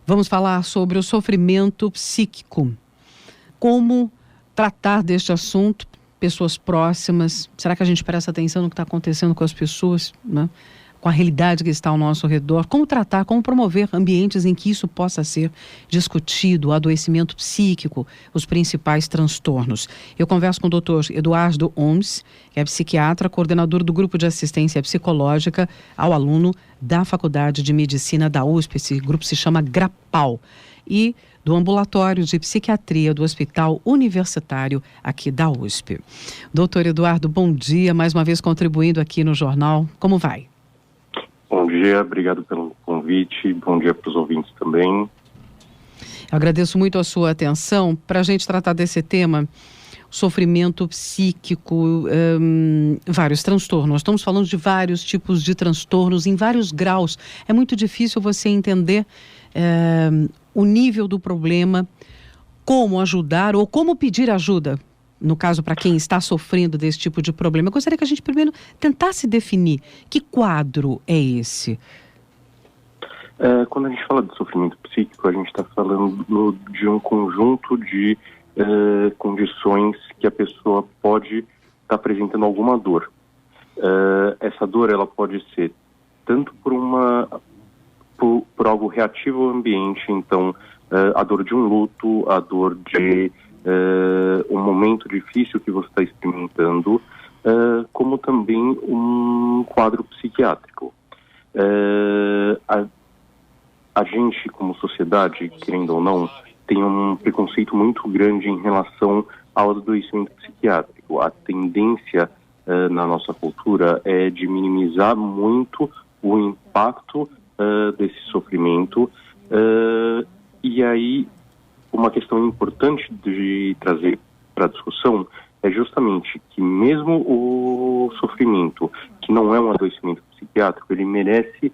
Vamos falar sobre o sofrimento psíquico. Como tratar deste assunto, pessoas próximas. Será que a gente presta atenção no que está acontecendo com as pessoas, né? Com a realidade que está ao nosso redor? Como tratar, como promover ambientes em que isso possa ser discutido, o adoecimento psíquico, os principais transtornos? Eu converso com o Dr. Eduardo Oms, que é psiquiatra, coordenador do Grupo de Assistência Psicológica ao Aluno da Faculdade de Medicina da USP. Esse grupo se chama GRAPAL. E do Ambulatório de Psiquiatria do Hospital Universitário aqui da USP. Doutor Eduardo, bom dia, mais uma vez contribuindo aqui no Jornal. Como vai? Bom dia, obrigado pelo convite, bom dia para os ouvintes também. Eu agradeço muito a sua atenção para a gente tratar desse tema, sofrimento psíquico, vários transtornos. Nós estamos falando de vários tipos de transtornos em vários graus. É muito difícil você entender o nível do problema, como ajudar ou como pedir ajuda, no caso para quem está sofrendo desse tipo de problema. Eu gostaria que a gente primeiro tentasse definir que quadro é esse. Quando a gente fala de sofrimento psíquico, a gente está falando de um conjunto de condições que a pessoa pode estar apresentando alguma dor. Essa dor ela pode ser tanto por algo reativo ao ambiente, então a dor de um luto, a dor de um momento difícil que você está experimentando, como também um quadro psiquiátrico. A gente, como sociedade, querendo ou não, tem um preconceito muito grande em relação ao adoecimento psiquiátrico. A tendência na nossa cultura é de minimizar muito o impacto desse sofrimento, e aí uma questão importante de trazer para a discussão é justamente que mesmo o sofrimento, que não é um adoecimento psiquiátrico, ele merece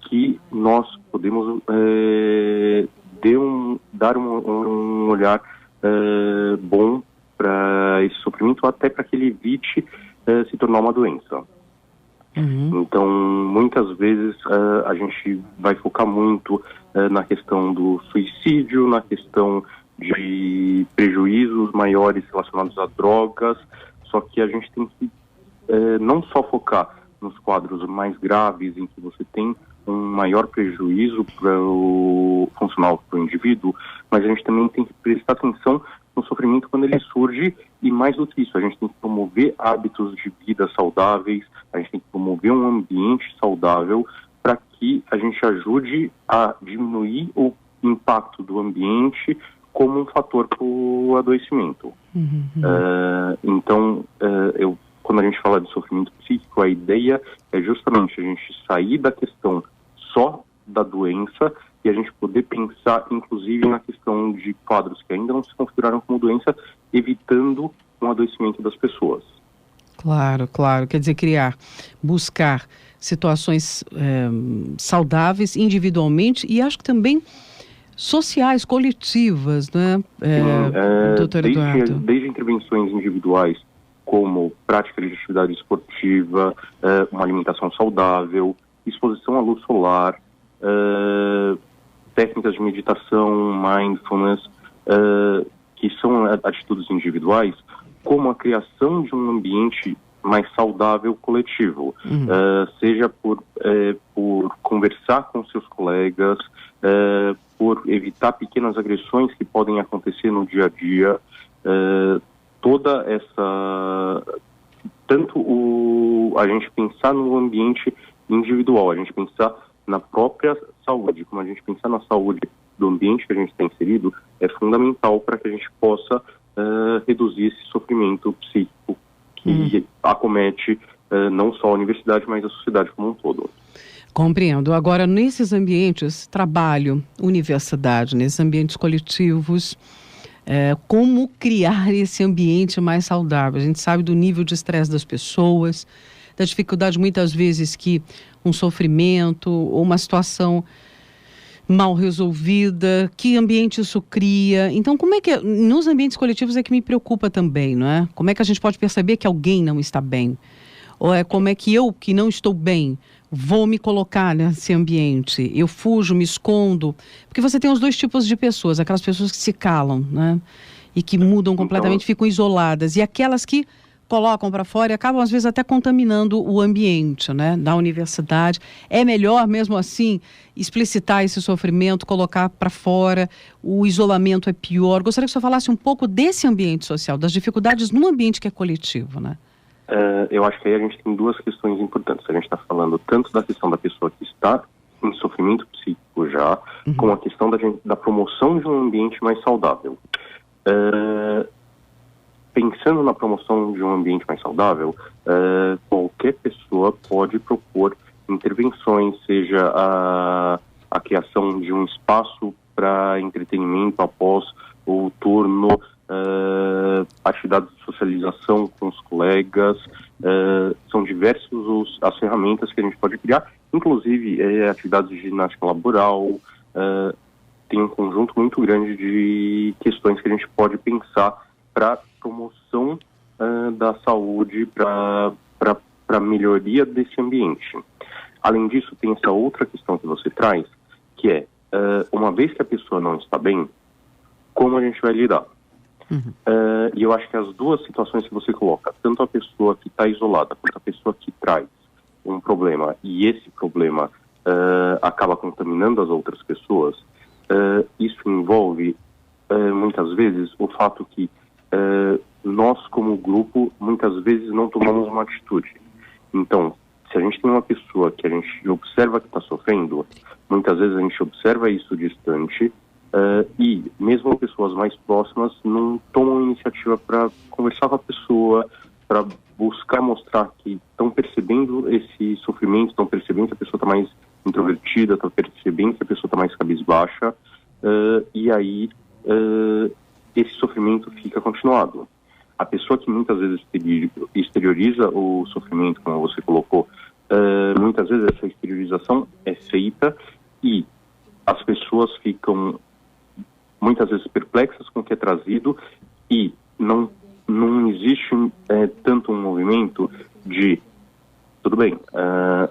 que nós podemos dar um olhar bom para esse sofrimento, até para que ele evite se tornar uma doença. Então, muitas vezes a gente vai focar muito na questão do suicídio, na questão de prejuízos maiores relacionados a drogas, só que a gente tem que não só focar nos quadros mais graves, em que você tem um maior prejuízo para o funcional, para o indivíduo, mas a gente também tem que prestar atenção no sofrimento quando ele surge, e mais do que isso, a gente tem que promover hábitos de vida saudáveis, a gente tem que promover um ambiente saudável para que a gente ajude a diminuir o impacto do ambiente como um fator para o adoecimento. Então, quando a gente fala de sofrimento psíquico, a ideia é justamente a gente sair da questão só da doença e a gente poder pensar, inclusive, na questão de quadros que ainda não se configuraram como doença, evitando um adoecimento das pessoas. Claro, claro. Quer dizer, buscar situações saudáveis individualmente e acho que também sociais, coletivas, né, doutor Eduardo? Desde intervenções individuais, como prática de atividade esportiva, uma alimentação saudável, exposição à luz solar, técnicas de meditação, mindfulness, que são atitudes individuais, como a criação de um ambiente mais saudável coletivo, seja por conversar com seus colegas, por evitar pequenas agressões que podem acontecer no dia a dia, toda essa... Tanto a gente pensar no ambiente individual, a gente pensar na própria saúde, como a gente pensar na saúde do ambiente que a gente está inserido, é fundamental para que a gente possa reduzir esse sofrimento psíquico que acomete não só a universidade, mas a sociedade como um todo. Compreendo. Agora, nesses ambientes, trabalho, universidade, nesses ambientes coletivos, como criar esse ambiente mais saudável? A gente sabe do nível de estresse das pessoas, da dificuldade muitas vezes que um sofrimento ou uma situação mal resolvida, que ambiente isso cria. Então, como é que nos ambientes coletivos é que me preocupa também, não é? Como é que a gente pode perceber que alguém não está bem? Ou é como é que eu, que não estou bem, vou me colocar nesse ambiente? Eu fujo, me escondo? Porque você tem os dois tipos de pessoas, aquelas pessoas que se calam, né? E que mudam completamente, ficam isoladas. E aquelas que colocam para fora e acabam, às vezes, até contaminando o ambiente, né, da universidade. É melhor, mesmo assim, explicitar esse sofrimento, colocar para fora. O isolamento é pior. Gostaria que o senhor falasse um pouco desse ambiente social, das dificuldades no ambiente que é coletivo, né? Eu acho que aí a gente tem duas questões importantes. A gente está falando tanto da questão da pessoa que está em sofrimento psíquico já, como a questão da promoção de um ambiente mais saudável. Pensando na promoção de um ambiente mais saudável, qualquer pessoa pode propor intervenções, seja a criação de um espaço para entretenimento após o turno, atividades de socialização com os colegas, são diversas as ferramentas que a gente pode criar, inclusive atividades de ginástica laboral. Tem um conjunto muito grande de questões que a gente pode pensar para promoção da saúde, para melhoria desse ambiente. Além disso, tem essa outra questão que você traz, que é, uma vez que a pessoa não está bem, como a gente vai lidar? E eu acho que as duas situações que você coloca, tanto a pessoa que está isolada, quanto a pessoa que traz um problema, e esse problema acaba contaminando as outras pessoas, isso envolve, muitas vezes, o fato que nós, como grupo, muitas vezes não tomamos uma atitude. Então, se a gente tem uma pessoa que a gente observa que está sofrendo, muitas vezes a gente observa isso distante, e mesmo pessoas mais próximas não tomam iniciativa para conversar com a pessoa, para buscar mostrar que estão percebendo esse sofrimento, estão percebendo que a pessoa está mais introvertida, estão percebendo que a pessoa está mais cabisbaixa, e aí esse sofrimento fica continuado. A pessoa que muitas vezes exterioriza o sofrimento, como você colocou, muitas vezes essa exteriorização é feita e as pessoas ficam muitas vezes perplexas com o que é trazido e não existe tanto um movimento de, tudo bem,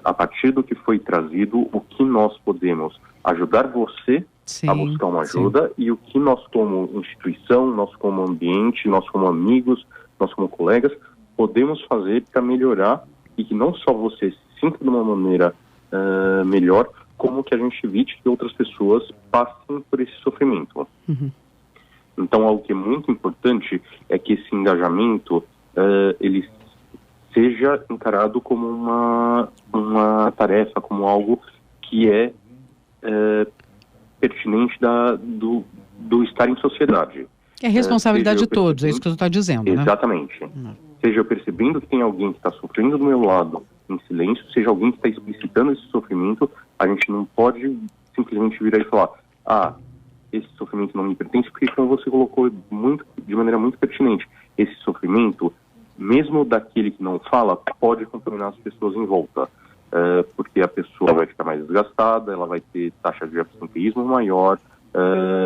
a partir do que foi trazido, o que nós podemos ajudar você a buscar uma ajuda, e o que nós como instituição, nós como ambiente, nós como amigos, nós como colegas, podemos fazer para melhorar e que não só você se sinta de uma maneira melhor, como que a gente evite que outras pessoas passem por esse sofrimento. Então, algo que é muito importante é que esse engajamento ele seja encarado como uma tarefa, como algo que é pertinente do estar em sociedade. É responsabilidade de todos, é isso que você está dizendo, exatamente, né? Seja eu percebendo que tem alguém que está sofrendo do meu lado em silêncio, seja alguém que está explicitando esse sofrimento, a gente não pode simplesmente virar e falar, esse sofrimento não me pertence, porque como você colocou de maneira muito pertinente, esse sofrimento, mesmo daquele que não fala, pode contaminar as pessoas em volta. Porque a pessoa vai ficar mais desgastada, ela vai ter taxa de absenteísmo maior,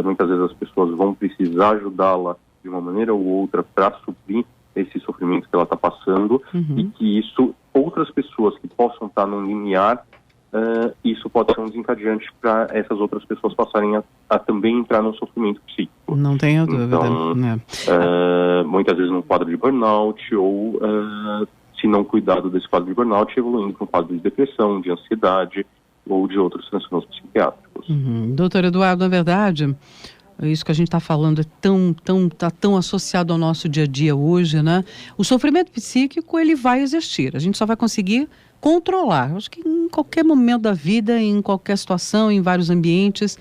muitas vezes as pessoas vão precisar ajudá-la de uma maneira ou outra para suprir esse sofrimento que ela está passando, e que isso, outras pessoas que possam estar num limiar, isso pode ser um desencadeante para essas outras pessoas passarem a também entrar no sofrimento psíquico. Não tenho dúvida. Então, muitas vezes num quadro de burnout, ou se não cuidado desse quadro de burnout, evoluindo para um quadro de depressão, de ansiedade ou de outros transtornos psiquiátricos. Doutor Eduardo, na verdade, isso que a gente está falando está tão associado ao nosso dia a dia hoje, né? O sofrimento psíquico, ele vai existir, a gente só vai conseguir controlar. Acho que em qualquer momento da vida, em qualquer situação, em vários ambientes,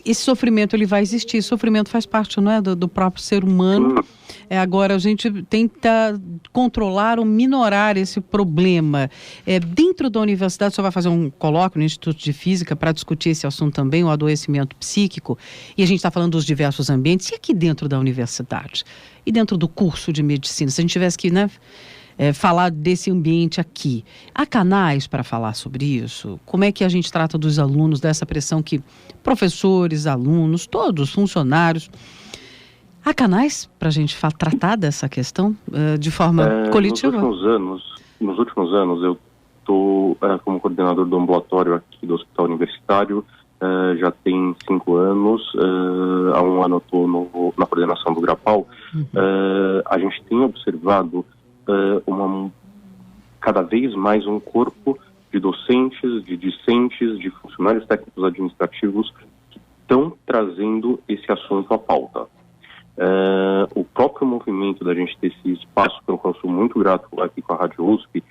esse sofrimento ele vai existir. Esse sofrimento faz parte, não é, do próprio ser humano. Agora a gente tenta controlar ou minorar esse problema. Dentro da universidade, o senhor vai fazer um colóquio no Instituto de Física para discutir esse assunto também, o adoecimento psíquico, e a gente está falando dos diversos ambientes. E aqui dentro da universidade? E dentro do curso de medicina? Se a gente tivesse que, falar desse ambiente aqui, há canais para falar sobre isso? Como é que a gente trata dos alunos, dessa pressão que professores, alunos, todos, funcionários... Há canais para a gente tratar dessa questão de forma coletiva? Nos últimos anos, nos últimos anos, eu estou como coordenador do ambulatório aqui do Hospital Universitário, já tem 5 anos, há um ano eu estou na coordenação do Grapal. A gente tem observado cada vez mais um corpo de docentes, de discentes, de funcionários técnicos administrativos que estão trazendo esse assunto à pauta. O próprio movimento da gente ter esse espaço, pelo qual eu sou muito grato aqui com a Rádio USP,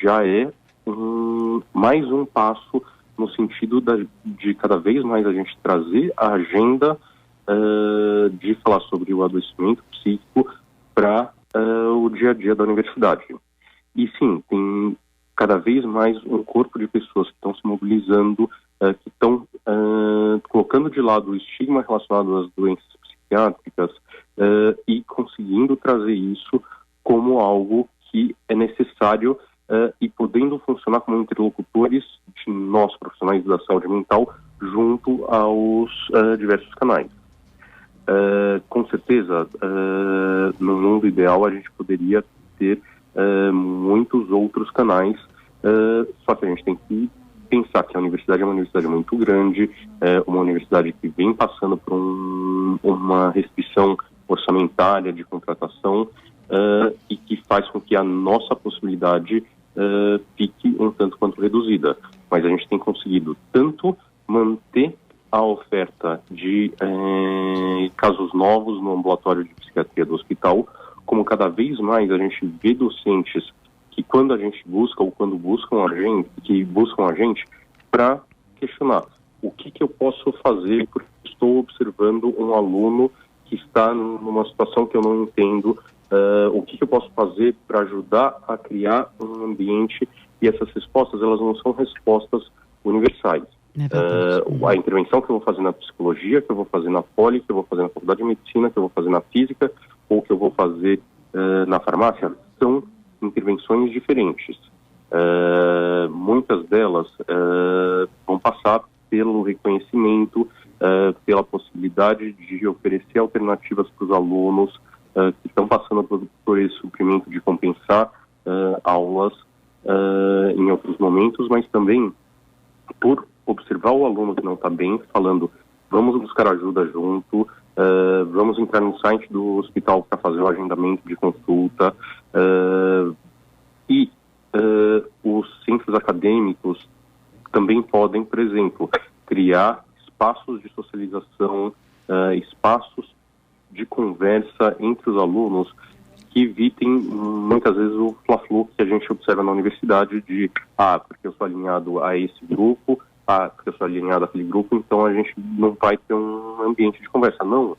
já é mais um passo no sentido de cada vez mais a gente trazer a agenda de falar sobre o adoecimento psíquico para o dia a dia da universidade. E sim, tem cada vez mais um corpo de pessoas que estão se mobilizando, que estão colocando de lado o estigma relacionado às doenças psiquiátricas e conseguindo trazer isso como algo que é necessário e podendo funcionar como interlocutores de nós, profissionais da saúde mental, junto aos diversos canais. Com certeza, no mundo ideal, a gente poderia ter muitos outros canais, só que a gente tem que pensar que a universidade é uma universidade muito grande, uma universidade que vem passando por uma restrição orçamentária de contratação e que faz com que a nossa possibilidade fique um tanto quanto reduzida. Mas a gente tem conseguido tanto manter a oferta de casos novos no ambulatório de psiquiatria do hospital, como cada vez mais a gente vê docentes que quando a gente busca ou quando buscam a gente para questionar o que eu posso fazer porque estou observando um aluno que está numa situação que eu não entendo, o que eu posso fazer para ajudar a criar um ambiente, e essas respostas elas não são respostas universais. A intervenção que eu vou fazer na psicologia, que eu vou fazer na poli, que eu vou fazer na faculdade de medicina, que eu vou fazer na física ou que eu vou fazer na farmácia, são intervenções diferentes. Muitas delas vão passar pelo reconhecimento, pela possibilidade de oferecer alternativas para os alunos que estão passando por esse suprimento de compensar aulas em outros momentos, mas também por observar o aluno que não está bem, falando, vamos buscar ajuda junto, vamos entrar no site do hospital para fazer o agendamento de consulta, e os centros acadêmicos também podem, por exemplo, criar espaços de socialização, espaços de conversa entre os alunos que evitem muitas vezes o fla-flu que a gente observa na universidade de porque eu sou alinhado a esse grupo, porque eu sou alinhado àquele grupo, então a gente não vai ter um ambiente de conversa. Não,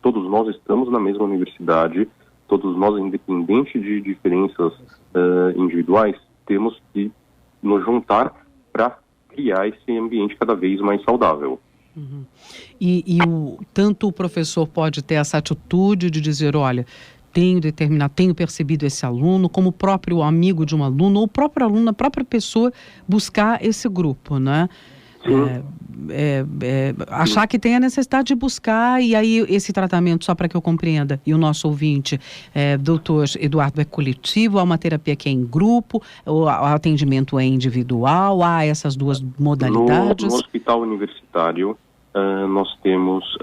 todos nós estamos na mesma universidade, todos nós, independente de diferenças individuais, temos que nos juntar para criar esse ambiente cada vez mais saudável. Uhum. Tanto o professor pode ter essa atitude de dizer, olha, tenho percebido esse aluno, como o próprio amigo de um aluno, ou o próprio aluno, a própria pessoa, buscar esse grupo, né? Achar que tem a necessidade de buscar, e aí esse tratamento, só para que eu compreenda, e o nosso ouvinte, doutor Eduardo, é coletivo, há uma terapia que é em grupo, o atendimento é individual, há essas duas modalidades? No hospital universitário, nós temos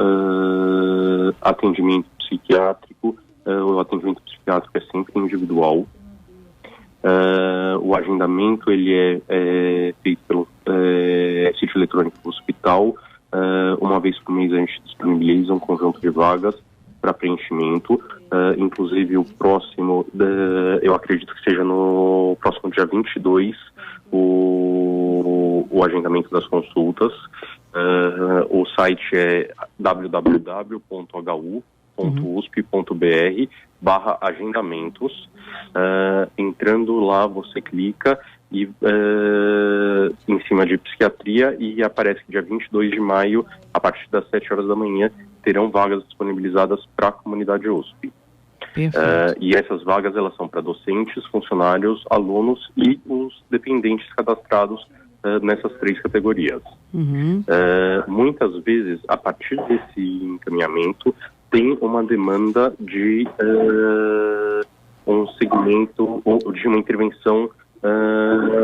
atendimento psiquiátrico. O atendimento psiquiátrico é sempre individual. O agendamento ele é feito pelo sítio eletrônico do hospital. Uma vez por mês a gente disponibiliza um conjunto de vagas para preenchimento. Inclusive o próximo, eu acredito que seja no próximo dia 22, o agendamento das consultas. O site é www.hu.usp.br/agendamentos. Entrando lá, você clica em cima de psiquiatria e aparece que dia 22 de maio, a partir das 7 horas da manhã, terão vagas disponibilizadas para a comunidade USP. E essas vagas elas são para docentes, funcionários, alunos e os dependentes cadastrados nessas 3 categorias. Muitas vezes, a partir desse encaminhamento, tem uma demanda de um segmento de uma intervenção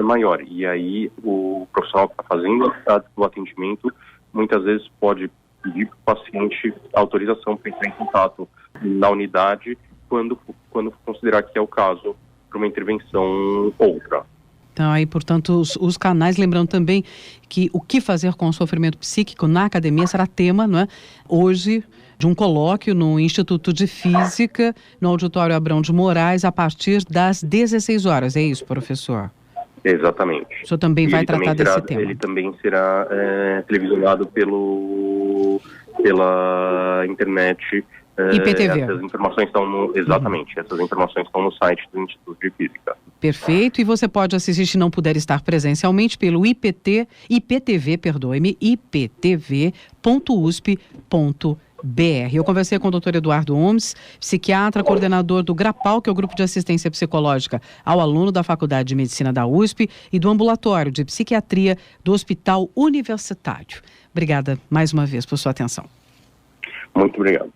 maior. E aí o profissional que está fazendo o atendimento muitas vezes pode pedir para o paciente autorização para entrar em contato na unidade quando considerar que é o caso para uma intervenção outra. Então, aí, portanto, os canais, lembrando também que o que fazer com o sofrimento psíquico na academia será tema, não é? Hoje, de um colóquio no Instituto de Física, no Auditório Abrão de Moraes, a partir das 16 horas. É isso, professor? Exatamente. O senhor também vai tratar desse tema? Ele também será televisionado pela internet. IPTV. Essas informações estão essas informações estão no site do Instituto de Física. Perfeito, e você pode assistir, se não puder estar presencialmente, pelo iptv.usp.br. Eu conversei com o Dr. Eduardo Omes, psiquiatra, coordenador do GRAPAL, que é o Grupo de Assistência Psicológica ao Aluno da Faculdade de Medicina da USP e do Ambulatório de Psiquiatria do Hospital Universitário. Obrigada mais uma vez por sua atenção. Muito obrigado.